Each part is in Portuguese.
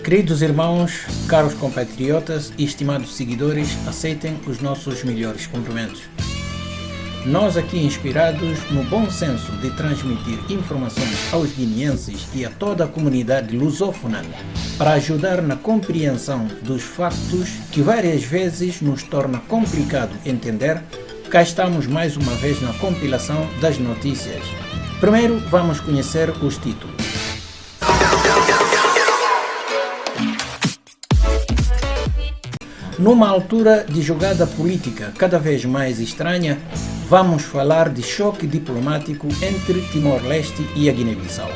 Queridos irmãos, caros compatriotas e estimados seguidores, aceitem os nossos melhores cumprimentos. Nós aqui inspirados no bom senso de transmitir informações aos guineenses e a toda a comunidade lusófona para ajudar na compreensão dos factos que várias vezes nos torna complicado entender, cá estamos mais uma vez na compilação das notícias. Primeiro vamos conhecer os títulos. Numa altura de jogada política cada vez mais estranha, vamos falar de choque diplomático entre Timor-Leste e a Guiné-Bissau.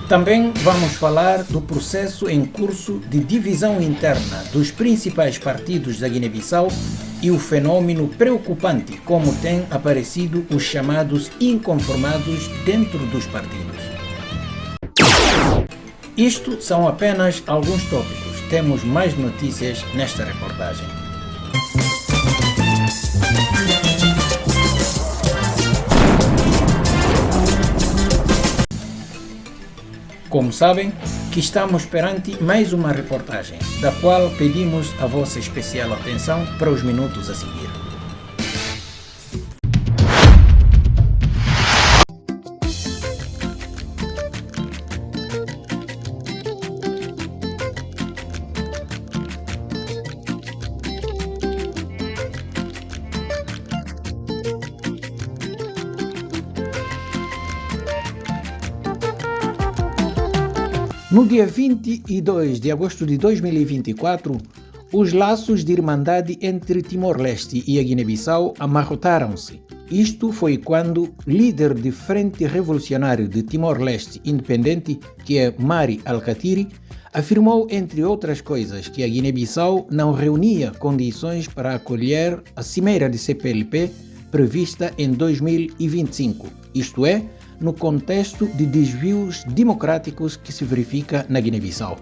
Também vamos falar do processo em curso de divisão interna dos principais partidos da Guiné-Bissau e o fenômeno preocupante como têm aparecido os chamados inconformados dentro dos partidos. Isto são apenas alguns tópicos. Temos mais notícias nesta reportagem. Como sabem, que estamos perante mais uma reportagem, da qual pedimos a vossa especial atenção para os minutos a seguir. No dia 22 de agosto de 2024, os laços de irmandade entre Timor-Leste e a Guiné-Bissau amarrotaram-se. Isto foi quando o líder de Frente Revolucionário de Timor-Leste Independente, que é Mari Alkatiri, afirmou, entre outras coisas, que a Guiné-Bissau não reunia condições para acolher a cimeira de CPLP prevista em 2025, isto é, no contexto de desvios democráticos que se verifica na Guiné-Bissau.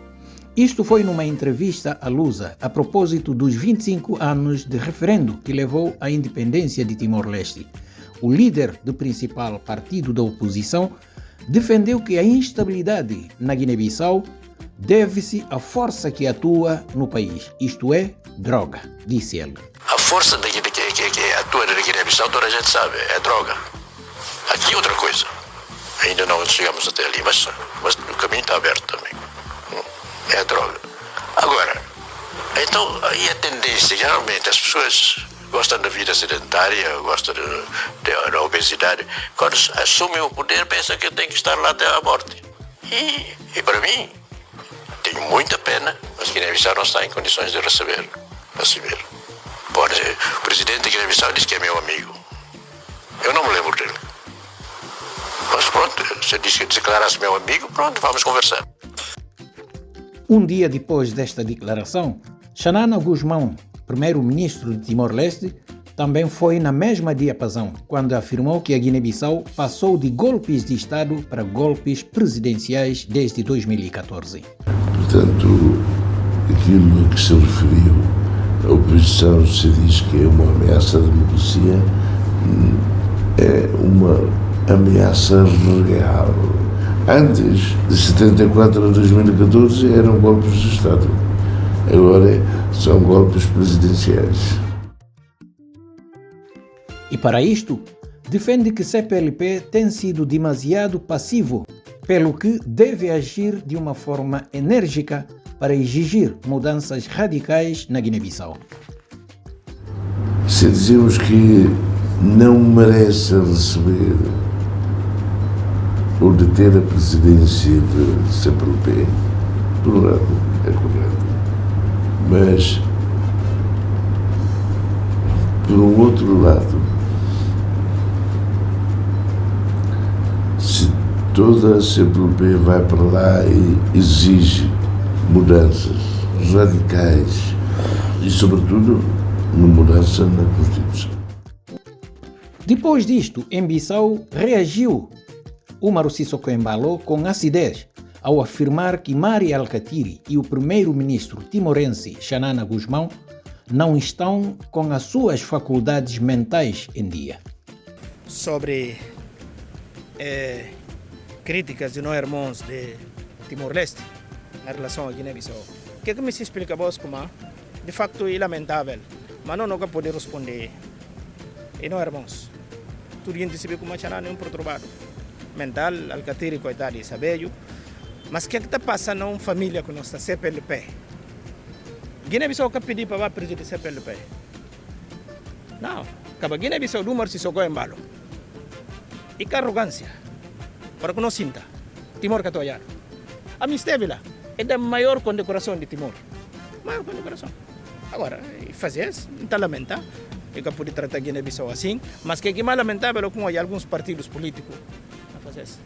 Isto foi numa entrevista à Lusa a propósito dos 25 anos de referendo que levou à independência de Timor-Leste. O líder do principal partido da oposição defendeu que a instabilidade na Guiné-Bissau deve-se à força que atua no país, isto é, droga, disse ele. A força que atua na Guiné-Bissau toda a gente sabe, é droga. Aqui outra coisa. Ainda não chegamos até ali, mas o caminho está aberto também. É a droga. Agora, então, aí a tendência, geralmente, as pessoas gostam da vida sedentária, gostam da obesidade. Quando assumem o poder, pensam que tem que estar lá até a morte. E para mim, tenho muita pena, mas Guiné-Bissau não está em condições de receber. O presidente de Guiné-Bissau diz que é meu amigo. Eu não me lembro dele. Mas pronto, você disse que declarasse meu amigo, pronto, vamos conversar. Um dia depois desta declaração, Xanana Gusmão, primeiro-ministro de Timor-Leste, também foi na mesma diapasão, quando afirmou que a Guiné-Bissau passou de golpes de Estado para golpes presidenciais desde 2014. Portanto, aquilo a que se referiu, a oposição se diz que é uma ameaça à democracia, é uma ameaça real. Antes de 74 a 2014 eram golpes de Estado, agora são golpes presidenciais. E para isto, defende que CPLP tem sido demasiado passivo, pelo que deve agir de uma forma enérgica para exigir mudanças radicais na Guiné-Bissau. Se dizemos que não merece receber ou deter a presidência de CPLP, por um lado é correto, mas por um outro lado, se toda a CPLP vai para lá e exige mudanças radicais e, sobretudo, uma mudança na Constituição. Depois disto, em Bissau reagiu Umaru Sissoko Embalo com acidez ao afirmar que Mari Alkatiri e o primeiro-ministro timorense Xanana Gusmão não estão com as suas faculdades mentais em dia. Sobre críticas de nós irmãos de Timor-Leste, em relação à Guiné-Bissau. O que me se explica, vos, como de facto é lamentável, mas não nunca poder responder. E não, irmãos, tudo gente sabe como é um perturbado mental, alcatiri, coitado, sabe? Mas o que está passando na família que nós está CPLP? Guiné-Bissau que pedir para presidente CPLP? Não, acaba Guiné-Bissau do se socou em balo. E que arrogância, para que não sinta, Timor que olhar. A minha esteve lá, é da maior condecoração de Timor. Maior condecoração. Agora, fazer isso, não está lamentável. Eu que pude tratar Guiné-Bissau assim, mas que é mais lamentável é com alguns partidos políticos a fazer isso.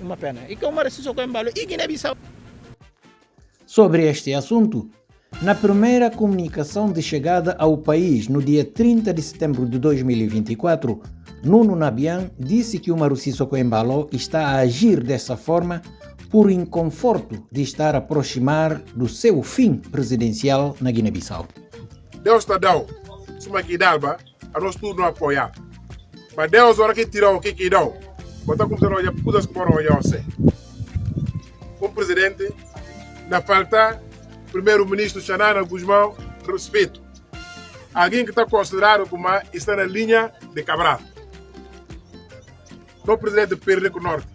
Uma pena. E que o Mar se socou em balo e Guiné-Bissau. Sobre este assunto, na primeira comunicação de chegada ao país, no dia 30 de setembro de 2024, Nuno Nabian disse que o Umaru Sissoko Embalo está a agir dessa forma por inconforto de estar a aproximar do seu fim presidencial na Guiné-Bissau. Deus está dando, suma que dá, a nós tudo não apoiar. Mas Deus, hora que tirou o que dá, botar como se não olha, pudas como não olhar você. O presidente, na falta, primeiro-ministro Xanana Guzmão, respeito. Alguém que está considerado como está na linha de Cabral. O presidente perde com o norte.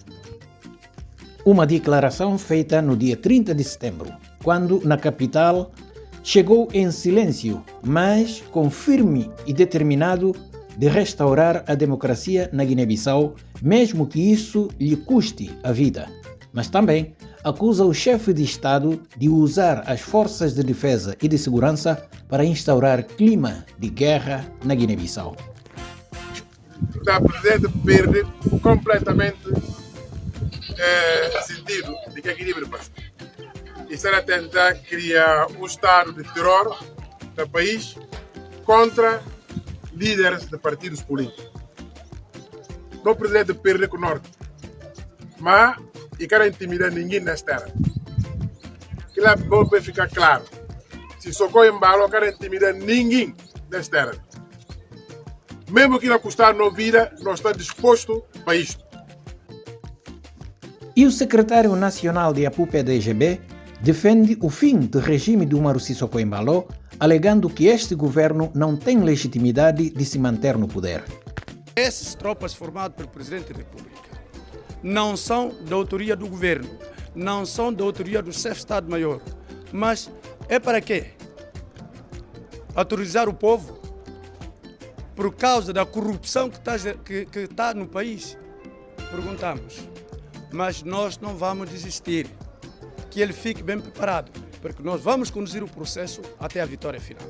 Uma declaração feita no dia 30 de setembro, quando na capital chegou em silêncio, mas com firme e determinado de restaurar a democracia na Guiné-Bissau, mesmo que isso lhe custe a vida. Mas também acusa o chefe de Estado de usar as forças de defesa e de segurança para instaurar clima de guerra na Guiné-Bissau. O presidente perde completamente sentido de que equilíbrio passa. E será tentar criar um estado de terror no país contra líderes de partidos políticos. O presidente perde com o norte, mas e quer intimidar ninguém nesta terra. Que lá vai ficar claro. Se Sissoko Embalo quer intimidar ninguém nesta terra. Mesmo que não custar na vida, nós estamos dispostos para isto. E o secretário nacional de APU-PDGB defende o fim do regime do Umaru Sissoko Embalo, alegando que este governo não tem legitimidade de se manter no poder. Essas tropas formadas pelo Presidente da República não são da autoria do governo, não são da autoria do chefe de Estado-Maior, mas é para quê? Autorizar o povo por causa da corrupção que está no país? Perguntamos. Mas nós não vamos desistir. Que ele fique bem preparado, porque nós vamos conduzir o processo até a vitória final.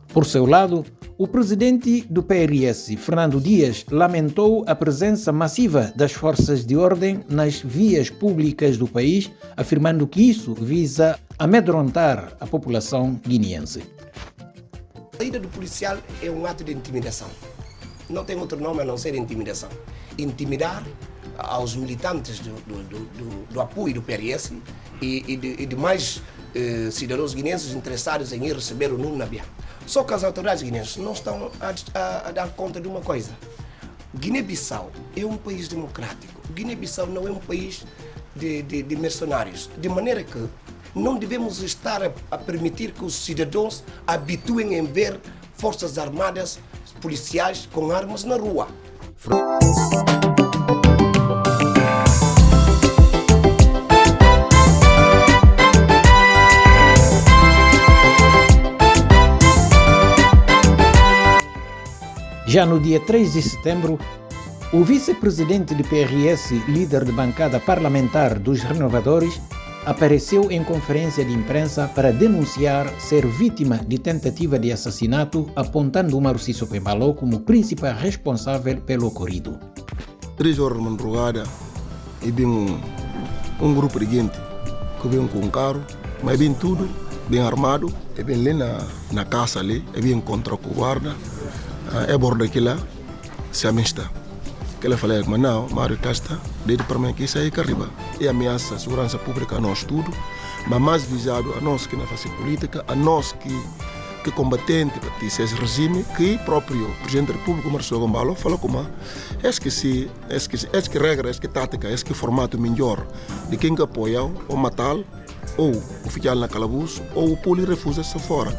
Por seu lado, o presidente do PRS, Fernando Dias, lamentou a presença massiva das forças de ordem nas vias públicas do país, afirmando que isso visa amedrontar a população guineense. A saída do policial é um ato de intimidação. Não tem outro nome a não ser intimidação. Intimidar aos militantes do apoio do PRS e demais cidadãos guineenses interessados em ir receber o Nuno Nabian. Só que as autoridades guineenses não estão a dar conta de uma coisa. Guiné-Bissau é um país democrático. Guiné-Bissau não é um país de mercenários. De maneira que não devemos estar a permitir que os cidadãos habituem em ver forças armadas, policiais com armas na rua. Já no dia 3 de setembro, o vice-presidente do PRS, líder de bancada parlamentar dos Renovadores, apareceu em conferência de imprensa para denunciar ser vítima de tentativa de assassinato, apontando Umaru Sissoko Embalo como principal responsável pelo ocorrido. 3 horas de madrugada, e vem um grupo de gente que vem com um carro, mas vem tudo bem armado, e vem ali na casa ali, e vem contra o guarda. É bordo aqui lá, se amista. Que ela falou, mas não, Mário Casta, desde para mim que isso aí que arriba. E ameaça a segurança pública a nós tudo, mas mais visado a nós que não fazemos política, a nós que que combatente esse regime que próprio presidente da República, Marcelo Gombalo, falou como que regra, que tática, que formato melhor de quem que apoia ou matar ou o oficial na calabouço ou o poli refusa-se fora.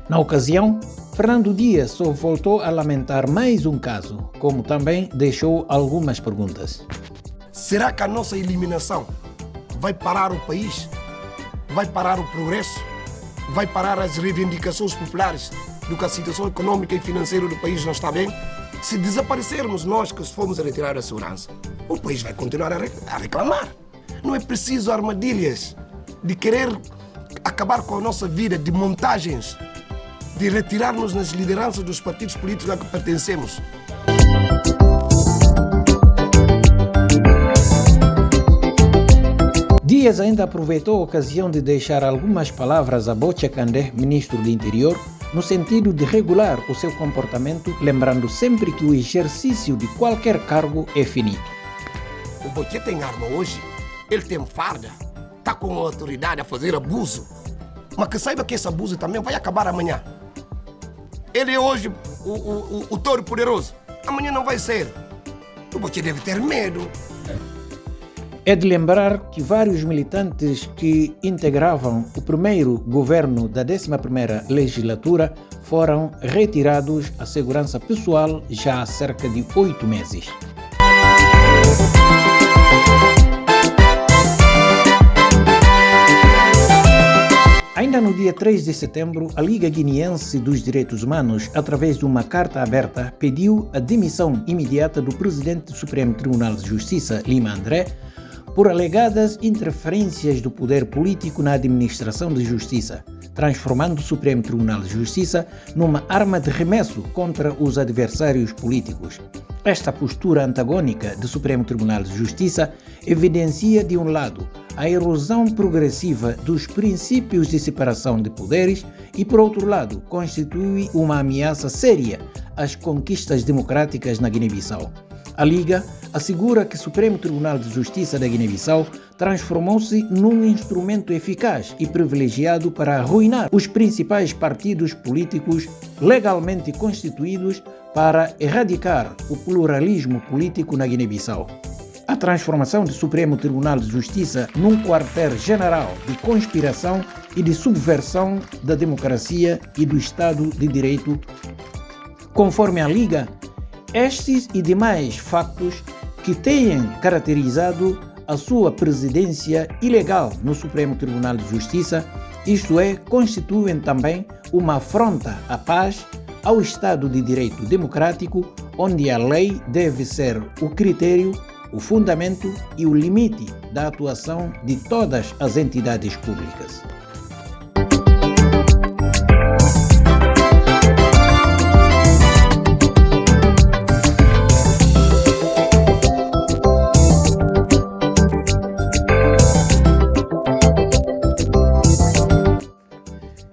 Na ocasião, Fernando Dias só voltou a lamentar mais um caso, como também deixou algumas perguntas. Será que a nossa eliminação vai parar o país? Vai parar o progresso? Vai parar as reivindicações populares do que a situação econômica e financeira do país não está bem? Se desaparecermos nós que fomos a retirar a segurança, o país vai continuar a reclamar. Não é preciso armadilhas de querer acabar com a nossa vida, de montagens, de retirar-nos nas lideranças dos partidos políticos a que pertencemos. Dias ainda aproveitou a ocasião de deixar algumas palavras a Bocha Candé, ministro do Interior, no sentido de regular o seu comportamento, lembrando sempre que o exercício de qualquer cargo é finito. O Bocha tem arma hoje, ele tem farda, está com a autoridade a fazer abuso, mas que saiba que esse abuso também vai acabar amanhã. Ele é hoje o touro poderoso, amanhã não vai ser. O Bocha deve ter medo. É de lembrar que vários militantes que integravam o primeiro governo da 11ª legislatura foram retirados à segurança pessoal já há cerca de 8 meses. Ainda no dia 3 de setembro, a Liga Guineense dos Direitos Humanos, através de uma carta aberta, pediu a demissão imediata do presidente do Supremo Tribunal de Justiça, Lima André, por alegadas interferências do poder político na administração de justiça, transformando o Supremo Tribunal de Justiça numa arma de remesso contra os adversários políticos. Esta postura antagônica do Supremo Tribunal de Justiça evidencia, de um lado, a erosão progressiva dos princípios de separação de poderes e, por outro lado, constitui uma ameaça séria às conquistas democráticas na Guiné-Bissau. A Liga assegura que o Supremo Tribunal de Justiça da Guiné-Bissau transformou-se num instrumento eficaz e privilegiado para arruinar os principais partidos políticos legalmente constituídos para erradicar o pluralismo político na Guiné-Bissau. A transformação do Supremo Tribunal de Justiça num quartel-general de conspiração e de subversão da democracia e do Estado de Direito. Conforme a Liga, estes e demais factos que tenham caracterizado a sua presidência ilegal no Supremo Tribunal de Justiça, isto é, constituem também uma afronta à paz, ao Estado de Direito democrático, onde a lei deve ser o critério, o fundamento e o limite da atuação de todas as entidades públicas.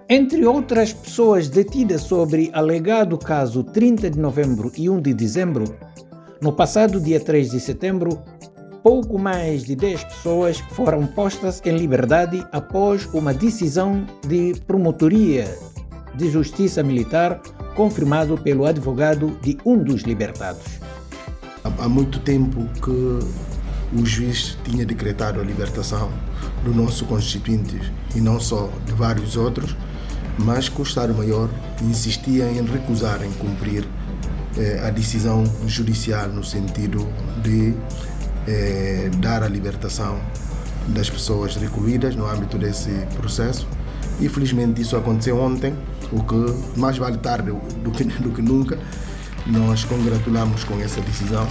Entre outras pessoas detidas sobre alegado caso 30 de novembro e 1 de dezembro, no passado dia 3 de setembro, pouco mais de 10 pessoas foram postas em liberdade após uma decisão de promotoria de justiça militar confirmado pelo advogado de um dos libertados. Há muito tempo que o juiz tinha decretado a libertação do nosso constituinte e não só de vários outros, mas que o Estado-Maior insistia em recusar em cumprir a decisão judicial no sentido de dar a libertação das pessoas recluídas no âmbito desse processo. E felizmente isso aconteceu ontem, o que mais vale tarde do que nunca. Nós congratulamos com essa decisão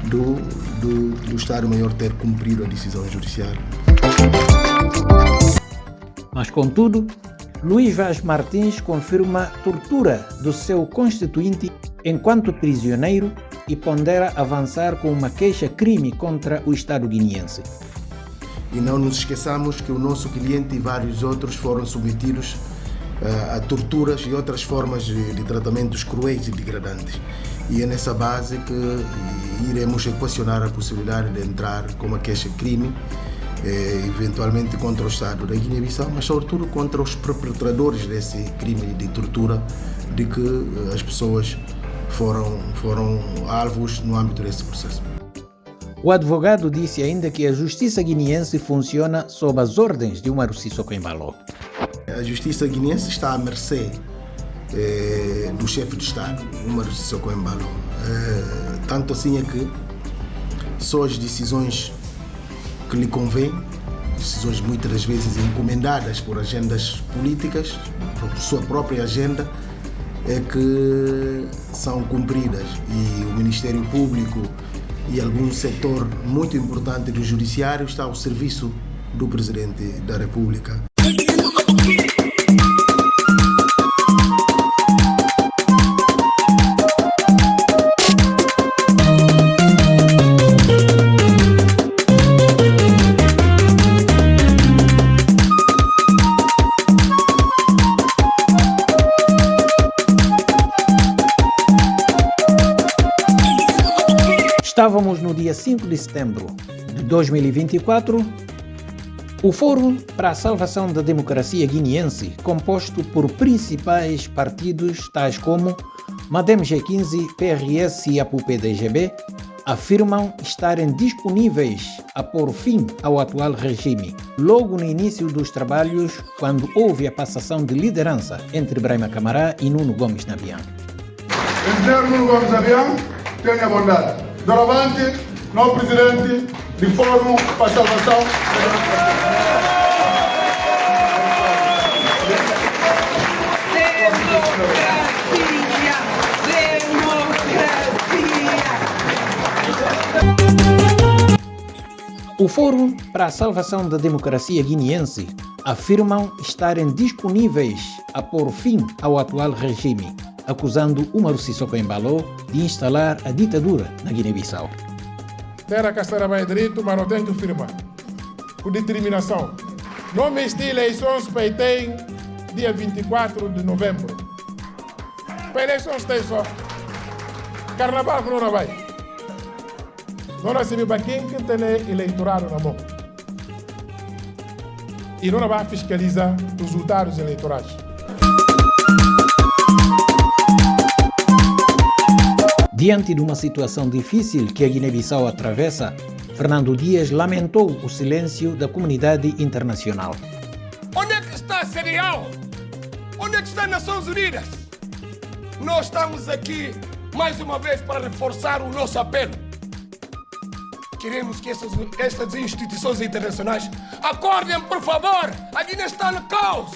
do Estado-Maior ter cumprido a decisão judicial. Mas, contudo, Luís Vaz Martins confirma tortura do seu constituinte enquanto prisioneiro e pondera avançar com uma queixa-crime contra o Estado guineense. E não nos esqueçamos que o nosso cliente e vários outros foram submetidos a torturas e outras formas de tratamentos cruéis e degradantes. E é nessa base que iremos equacionar a possibilidade de entrar com uma queixa-crime eventualmente contra o Estado da Guiné-Bissau, mas sobretudo contra os perpetradores desse crime de tortura, de que as pessoas foram alvos no âmbito desse processo. O advogado disse ainda que a justiça guineense funciona sob as ordens de Umaru Sissoko Embalo. A justiça guineense está à mercê do chefe de Estado, Umaru Sissoko Embalo. Tanto assim é que só as decisões que lhe convém, decisões muitas das vezes encomendadas por agendas políticas, por sua própria agenda, é que são cumpridas, e o Ministério Público e algum setor muito importante do Judiciário está ao serviço do Presidente da República. Estávamos no dia 5 de setembro de 2024. O Fórum para a Salvação da Democracia Guineense, composto por principais partidos tais como MADEM G15, PRS e APU-PDGB, afirmam estarem disponíveis a pôr fim ao atual regime, logo no início dos trabalhos, quando houve a passação de liderança entre Braima Camará e Nuno Gomes Nabian. Engenheiro Nuno Gomes Nabian, tenha bondade. Doravante, novo presidente do Fórum para a Salvação da Democracia! O Fórum para a Salvação da Democracia Guineense afirmam estarem disponíveis a pôr fim ao atual regime, acusando Umaru Sissoko Embalo de instalar a ditadura na Guiné-Bissau. Terra Castara vai direito, mas não tem que firmar. Com determinação. Não me estive eleições para ter dia 24 de novembro. Para eleições tem só. Carnaval que não vai. Não recebemos para quem que tem eleitorado na mão. E não vai fiscalizar os resultados eleitorais. Diante de uma situação difícil que a Guiné-Bissau atravessa, Fernando Dias lamentou o silêncio da comunidade internacional. Onde é que está a CEDEAO? Onde é que está as Nações Unidas? Nós estamos aqui mais uma vez para reforçar o nosso apelo. Queremos que estas instituições internacionais acordem, por favor! A Guiné está no caos!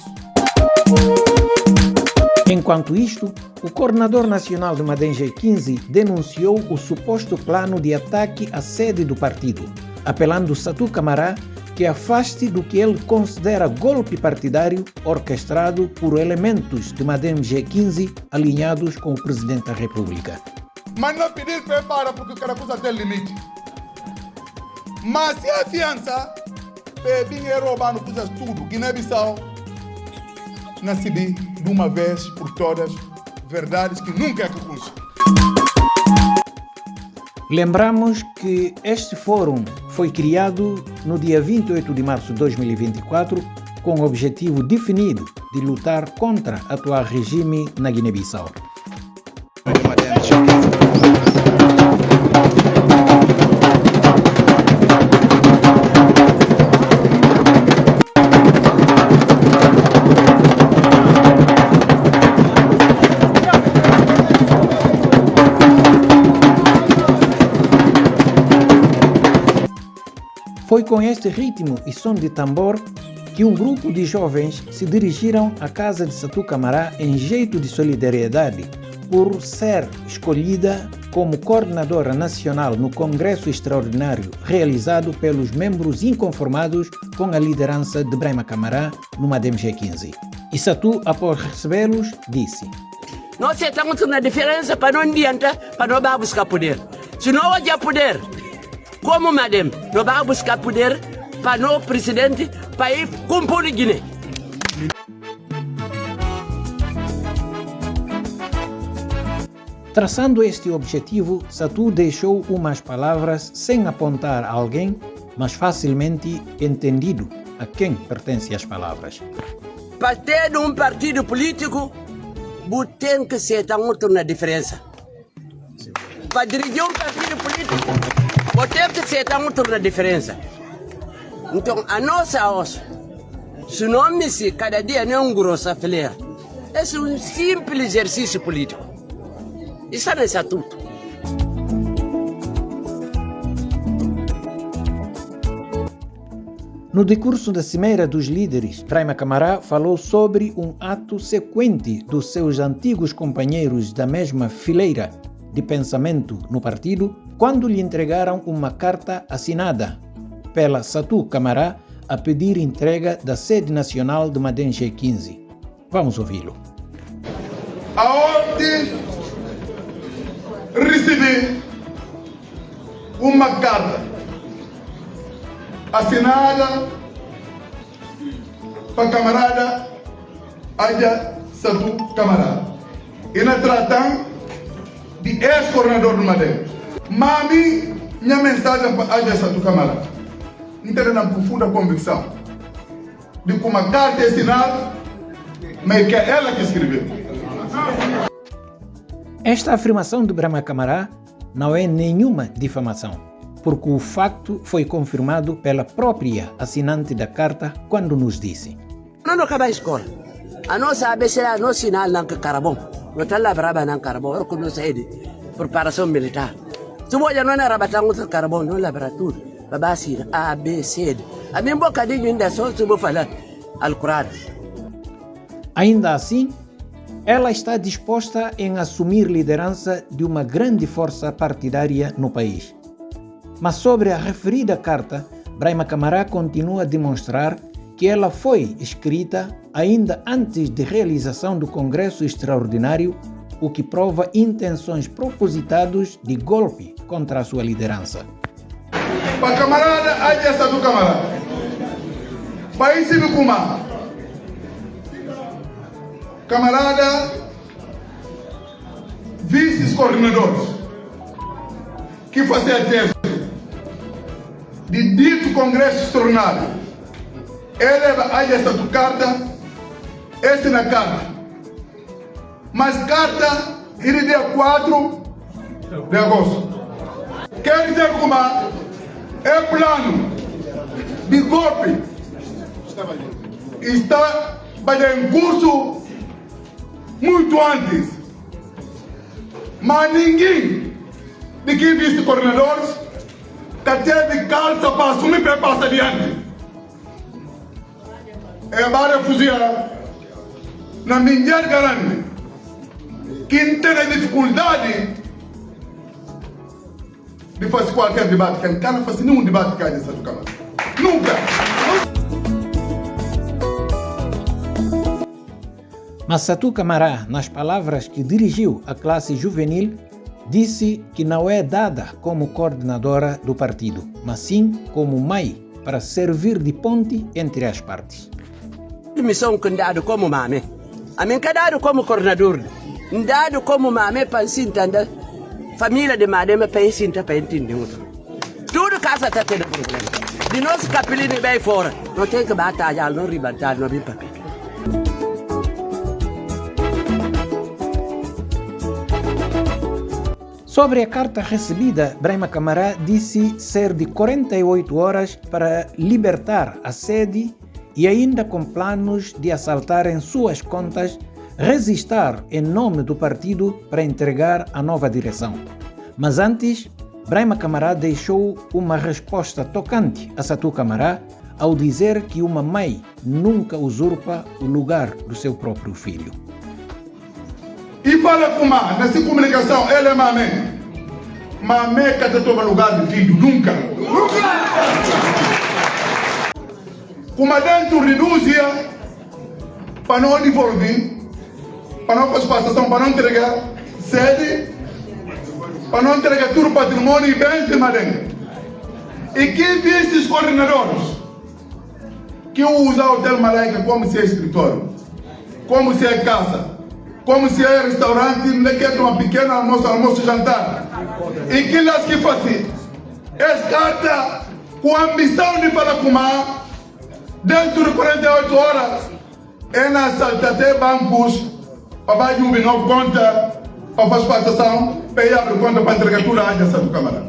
Enquanto isto, o coordenador nacional do MADEM G15 denunciou o suposto plano de ataque à sede do partido, apelando Satu Camará que afaste do que ele considera golpe partidário orquestrado por elementos do MADEM G15 alinhados com o Presidente da República. Mas não pedir prepara porque cada coisa tem limite. Mas se a fiança, dinheiro roubando coisas tudo, Guiné-Bissau, nasci de uma vez por todas, verdades que nunca é que conheço. Lembramos que este fórum foi criado no dia 28 de março de 2024 com o objetivo definido de lutar contra o atual regime na Guiné-Bissau. Foi com este ritmo e som de tambor que um grupo de jovens se dirigiram à casa de Satu Camará em jeito de solidariedade por ser escolhida como coordenadora nacional no Congresso Extraordinário realizado pelos membros inconformados com a liderança de Braima Camará no MADEM G15. E Satu, após recebê-los, disse: Nós estamos na diferença para não adianta, para não vamos buscar poder. Se não há poder, como MADEM, não vamos buscar poder para o presidente para ir compor a Guiné. Traçando este objetivo, Satu deixou umas palavras sem apontar a alguém mas facilmente entendido a quem pertencem as palavras. Para ter um partido político, você tem que ser outro na diferença. Para dirigir um partido político, você tem que ser outro na diferença. Então, a nossa osso, se não me se cada dia não é grosso a fileira, é um simples exercício político. Isso não é estatuto. No decurso da Cimeira dos Líderes, Braima Camará falou sobre um ato sequente dos seus antigos companheiros da mesma fileira de pensamento no partido, quando lhe entregaram uma carta assinada pela Satu Camará a pedir entrega da sede nacional de Madenche 15. Vamos ouvi-lo. Aonde recebi uma carta assinada para camarada Aja Satu Camará. E na tratam de ex-coordenador do Madeira. Mami, minha mensagem para Aja Satu Camará. Não tem uma profunda convicção de que uma carta é assinada, mas que é ela que escreveu. Esta afirmação de Braima Camará não é nenhuma difamação, porque o facto foi confirmado pela própria assinante da carta quando nos disse: Não acaba a escola. A nossa ABC, a nosso sinal não é carabão. Não está lá brava não carabão, é como nossa de preparação militar. Se você não é rabatão outro carabão, não labra tudo. Babasir, A, B, C. A minha bocadinho ainda só se vou falar Alcorado. Ainda assim, ela está disposta em assumir liderança de uma grande força partidária no país. Mas sobre a referida carta, Braima Camará continua a demonstrar que ela foi escrita ainda antes da realização do Congresso Extraordinário, o que prova intenções propositadas de golpe contra a sua liderança. Para camarada Aja Satu Camará, país do Kuma, camarada vice-coordenadores que fazem tese de dito Congresso Extraordinário, eleva Aja Satu carta, esse na carta, mas carta ele dia 4 de agosto. Quer dizer Kuma é plano de golpe está em curso muito antes, mas ninguém de que vice-coordenadores teve calça para assumir para passar adiante. É várias fuzilas na minha grande que tem dificuldade de fazer qualquer debate, que não faz nenhum debate que a gente Câmara. Nunca! Mas Satu Camará, nas palavras que dirigiu à classe juvenil, disse que não é dada como coordenadora do partido, mas sim como mãe, para servir de ponte entre as partes. Missão que dado como mame. A mim que dado como coordenador. Dado como mame para se entender. Família de Madema para se entender. Tudo casa está tendo problema. De nosso capelinho bem fora. Não tem que batalhar, não ribatar, não vir papel. Sobre a carta recebida, Braima Camará disse ser de 48 horas para libertar a sede e ainda com planos de assaltarem suas contas, resistir em nome do partido para entregar a nova direção. Mas antes, Braima Camará deixou uma resposta tocante a Satu Camará ao dizer que uma mãe nunca usurpa o lugar do seu próprio filho. E fala com a nessa comunicação, ele é mamãe. Mamãe que te toma lugar de filho, nunca. Como dentro reduzia para não envolver, para não fazer passação, para não entregar sede, para não entregar tudo patrimônio e bens de Madem. E que esses coordenadores que usam o Hotel Malaika como se é escritório, como se é casa, como se é restaurante, onde quer uma pequena almoço, jantar. E que elas que fazem? Essa carta com a ambição de falar com a dentro de 48 horas, é na saltate bancos, para de não conta, para fazer participação, para ir abrir conta para entregar tudo à agência do Câmara.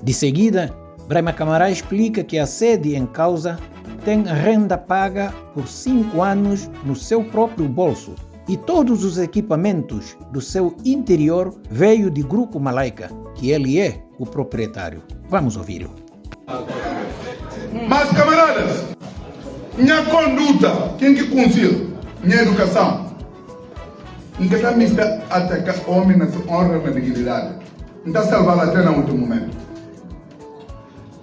De seguida, Braima Camará explica que a sede em causa tem renda paga por 5 anos no seu próprio bolso e todos os equipamentos do seu interior veio de Grupo Malaika, que ele é o proprietário. Vamos ouvi-lo. Mas, camaradas, minha conduta, quem que consigo? Minha educação. Não tem que atacar homem na sua honra e na dignidade. Não está salvando até no último momento.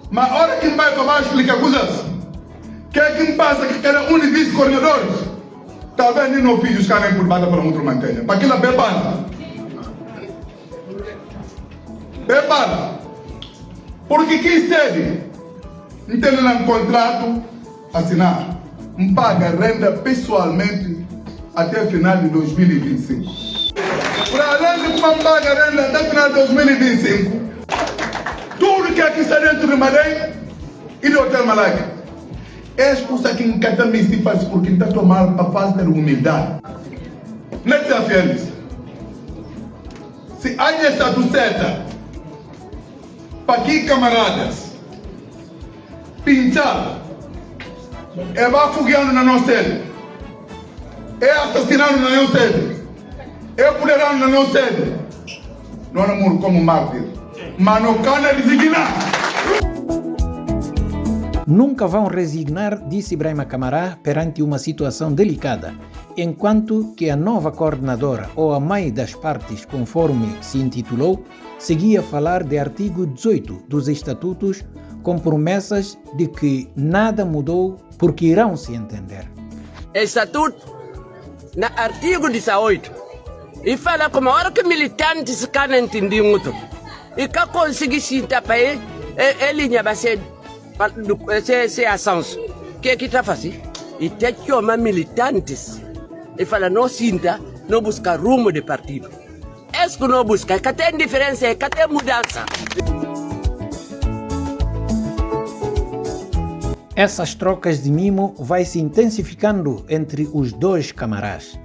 Mas a hora que vai para explicar coisas, que é que passa que era um vice-coordenadores, talvez nem não filhos ficarem por baixo para outro mantenha. Para aquilo é bebana. Bebana. Porque quem sede, não tem um contrato assinar, não paga renda pessoalmente até o final de 2025. Para além de que não paga renda até o final de 2025, tudo que aqui está dentro de Madeira e do Hotel Malaika é coisa que em cada mês se faz porque está tomando para fazer humildade. Não é desafiar. Se há essa certa, para que camaradas pintar, é bafugiando na nossa sede, é assassinando na nossa sede, é poderando na nossa sede, não é amor como mártir, mas não cana resignar. Nunca vão resignar, disse Braima Camará, perante uma situação delicada, enquanto que a nova coordenadora, ou a mãe das partes, conforme se intitulou, seguia a falar de artigo 18 dos estatutos, com promessas de que nada mudou porque irão se entender. Estatuto, no artigo 18, e fala como a hora que militantes se canam entender muito, e que conseguir se entender, ele vai ser ação. O que é que está fazendo? E tem que chamar militantes. E fala, não sinta, não busca rumo de partido. É que não busca, que tem diferença, que tem mudança. Essas trocas de mimo vai se intensificando entre os dois camarás.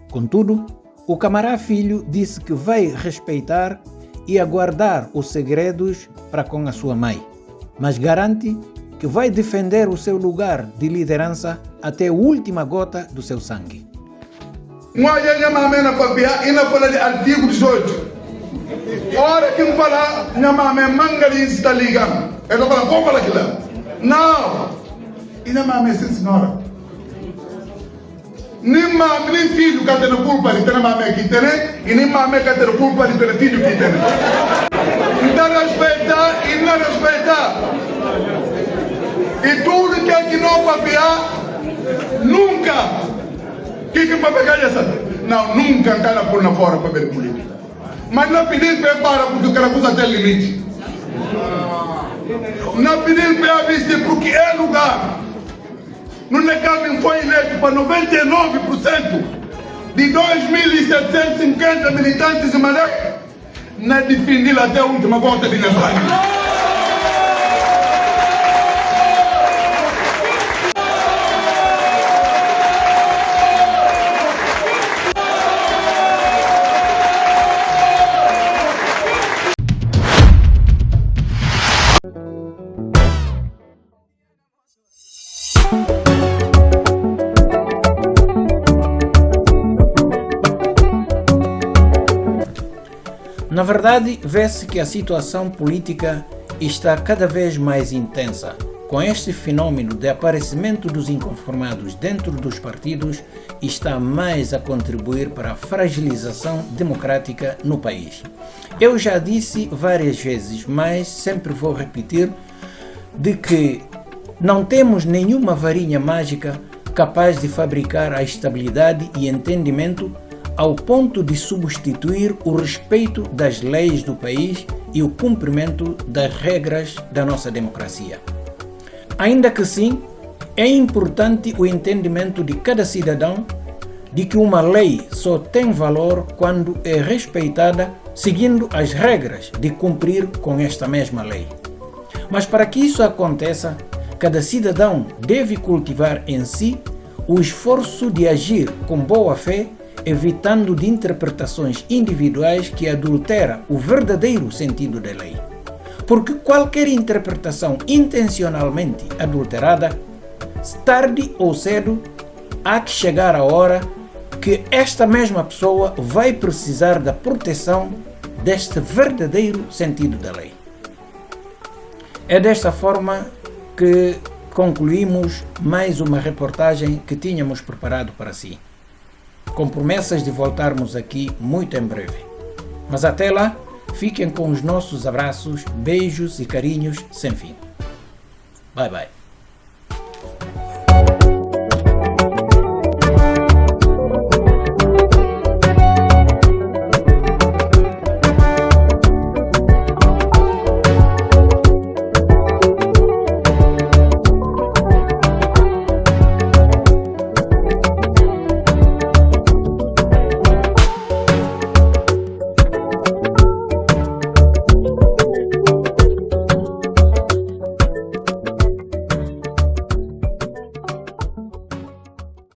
Contudo, o camará filho disse que vai respeitar e aguardar os segredos para com a sua mãe, mas garante que vai defender o seu lugar de liderança até a última gota do seu sangue. Minha mamãe na papia e na fala de artigo 18. Hora que fala, minha mamãe mangali está ligando. Eu falo, como fala aquilo? Não. E minha mamãe, sim senhora. Nem mamãe, nem filho que tem culpa de ter a mamãe que tem, e nem mamãe que tem culpa de ter filho que tem. Não respeitar e não respeitar. E tudo que aqui não papiar, nunca. Que para pegar essa? Não, nunca cara por na fora para ver política. Mas não pedir para porque o cara usa até limite. Não pedir para vestir porque é lugar. No Necam foi eleito para 99% de 2.750 militantes de Madeira, não defendido até a última gota de sangue. Na verdade, vê-se que a situação política está cada vez mais intensa. Com este fenômeno de aparecimento dos inconformados dentro dos partidos, está mais a contribuir para a fragilização democrática no país. Eu já disse várias vezes, mas sempre vou repetir, de que não temos nenhuma varinha mágica capaz de fabricar a estabilidade e entendimento ao ponto de substituir o respeito das leis do país e o cumprimento das regras da nossa democracia. Ainda que sim, é importante o entendimento de cada cidadão de que uma lei só tem valor quando é respeitada seguindo as regras de cumprir com esta mesma lei. Mas para que isso aconteça, cada cidadão deve cultivar em si o esforço de agir com boa fé, evitando de interpretações individuais que adulteram o verdadeiro sentido da lei. Porque qualquer interpretação intencionalmente adulterada, tarde ou cedo, há que chegar a hora que esta mesma pessoa vai precisar da proteção deste verdadeiro sentido da lei. É desta forma que concluímos mais uma reportagem que tínhamos preparado para si, com promessas de voltarmos aqui muito em breve. Mas até lá, fiquem com os nossos abraços, beijos e carinhos sem fim. Bye bye.